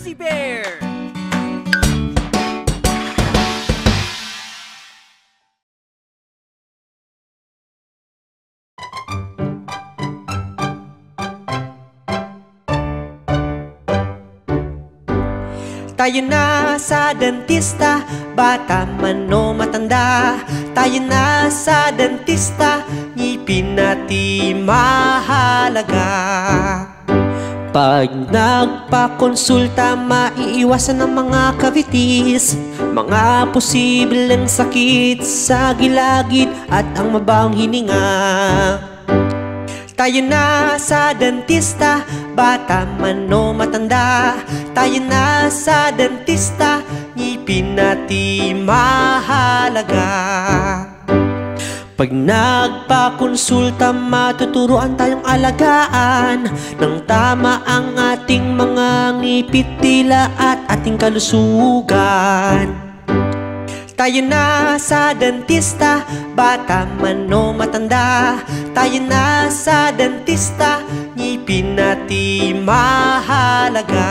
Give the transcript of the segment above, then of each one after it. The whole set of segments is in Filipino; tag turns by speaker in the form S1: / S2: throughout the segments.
S1: Fuzzy Bear!
S2: Tayo na sa dentista, bata man o matanda. Tayo na sa dentista, ngipin natin mahalaga. Pag nagpakonsulta, maiiwasan ang mga cavities, mga posibleng sakit sa gilagid at ang mabahong hininga. Tayo na sa dentista, bata man o matanda. Tayo na sa dentista, ngipin natin mahalaga. Pag nagpakonsulta, matuturuan tayong alagaan ng tama ang ating mga ngipit, dila at ating kalusugan. Tayo na sa dentista, bata man o matanda. Tayo na sa dentista, ngipin natin mahalaga.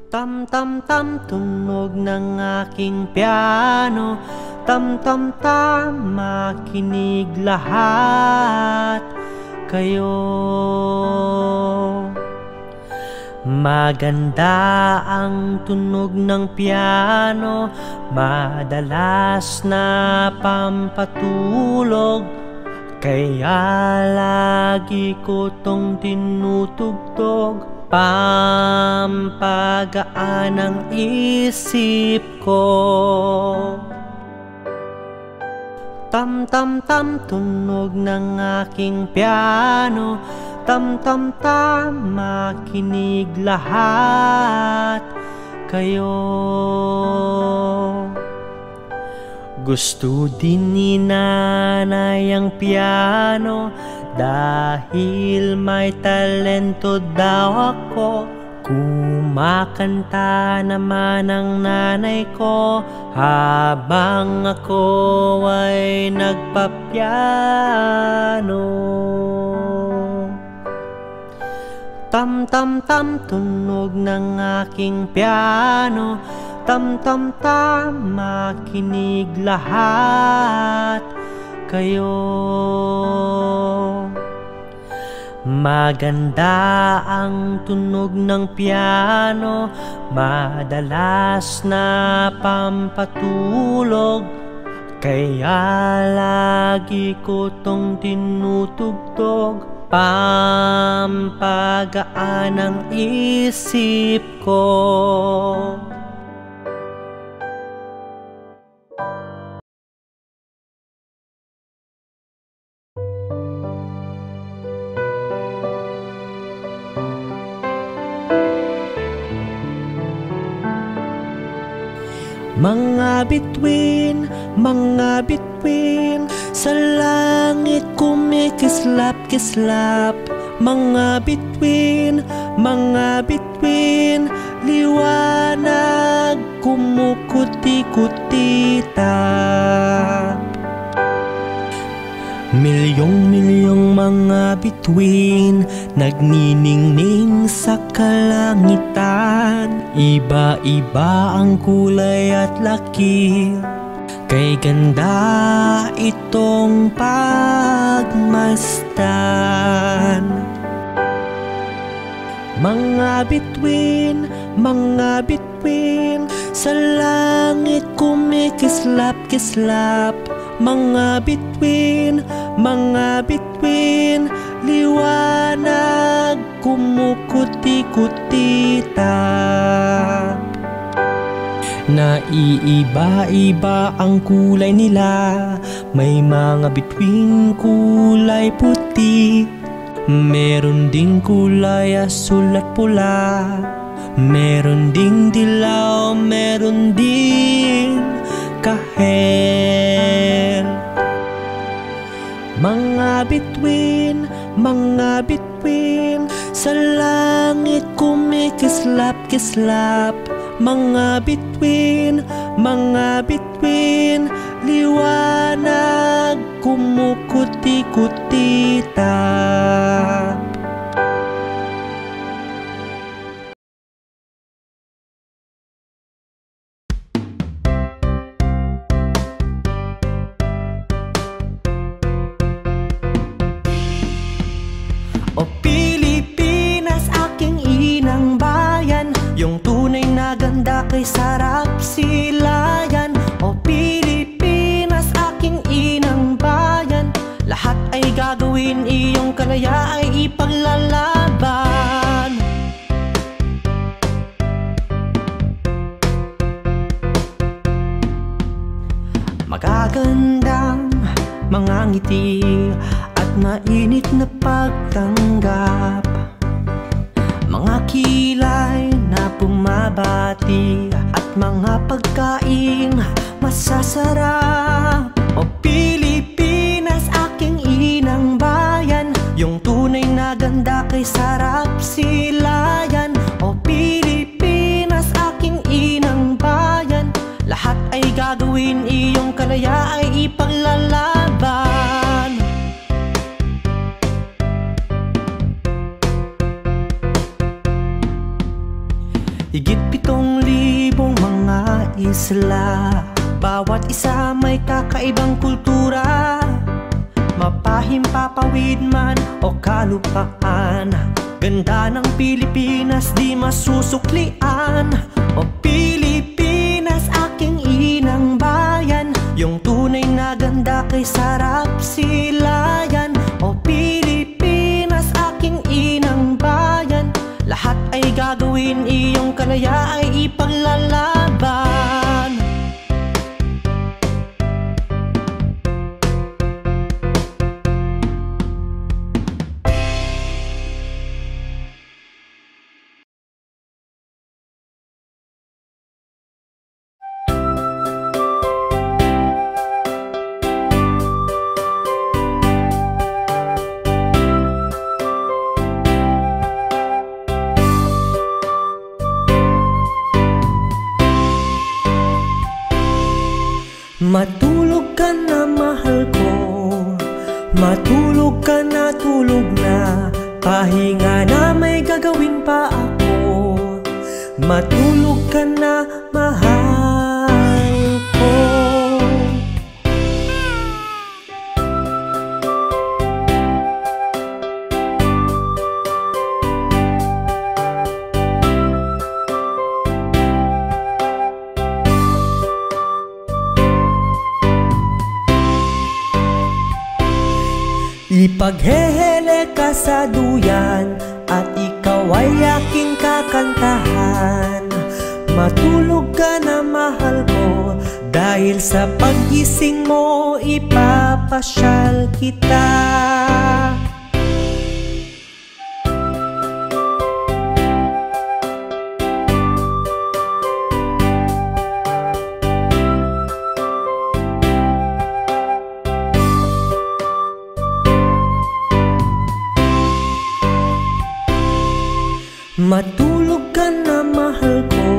S2: Tam tam tam, tunog ng aking piano. Tam tam tam, makinig lahat kayo. Maganda ang tunog ng piano, madalas na pampatulog. Kaya lagi ko tong tinutugtog, pampagaan ang isip ko. Tam tam tam, tunog ng aking piano. Tam tam tam, makinig lahat kayo. Gusto din ni nanay ang piano, dahil may talento daw ako. Kumakanta naman ang nanay ko habang ako ay nagpapiano. Tam tam tam, tunog ng aking piano. Tam tam tam, makinig lahat kayo. Maganda ang tunog ng piano, madalas na pampatulog. Kaya lagi ko tong tinutugtog, pampagaan ang isip ko. Mga bituin, sa langit kumikislap-kislap. Mga bituin, liwanag kumukuti-kutita. Milyong-milyong mga bituin nagniningning sa kalangitan. Iba-iba ang kulay at laki, kay ganda itong pagmasdan. Mga bituin, sa langit kumikislap-kislap. Mga bituin, liwanag kumukuti-kutita. Naiiba-iba ang kulay nila, may mga bituin kulay puti, meron ding kulay asul at pula, meron ding dilaw, meron ding kahel. Mga bituin, mga bituin. Sa langit kumikislap-kislap, mga bituin, liwanag kumukuti-kutita. O Pilipinas, aking inang bayan, yung tunay na ganda kay sarap silayan. O Pilipinas, aking inang bayan, lahat ay gagawin, iyong kalaya ay ipaglalaban. Magagandang mga ngiti at mainit na pagtanggap, mga kilay na bumabati at mga pagkain masasarap. O Pilipinas, aking inang bayan, yung tunay na ganda kay sarap silayan. O Pilipinas, aking inang bayan, lahat ay gagawin, iyong kalaya ay ipaglalaban. Higit 7,000 mga isla, bawat isa may kakaibang kultura. Mapahimpapawid man o kalupaan, ganda ng Pilipinas di masusuklian. O Pilipinas, aking inang bayan, yung tunay na ganda kay sarap silayan. O Pilipinas, aking inang bayan, lahat ay gagawin, iyong kalaya ay ipaglalaban. Matulog ka na, mahal ko, matulog ka na, tulog na, pahinga na, may gagawin pa ako. Matulog ka na, mahal ko. Ipaghehele ka sa duyan at ikaw ay aking kakantahan. Matulog ka na, mahal ko, dahil sa paggising mo ipapasyal kita. Matulog ka na, mahal ko,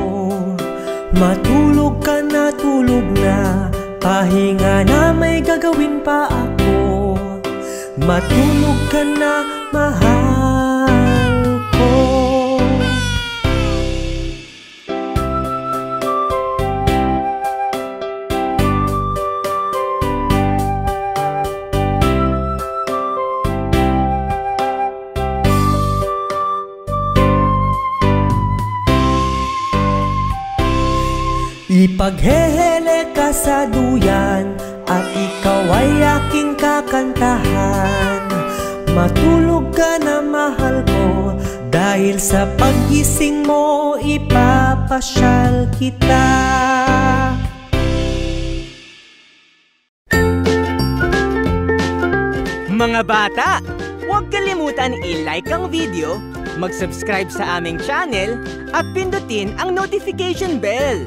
S2: matulog ka na, tulog na, pahinga na, may gagawin pa ako. Matulog ka na, mahal ko. Ipaghehele ka sa duyan at ikaw ay aking kakantahan. Matulog ka na, mahal ko, dahil sa paggising mo ipapasyal kita.
S1: Mga bata, huwag kalimutan i-like ang video, mag-subscribe sa aming channel at pindutin ang notification bell.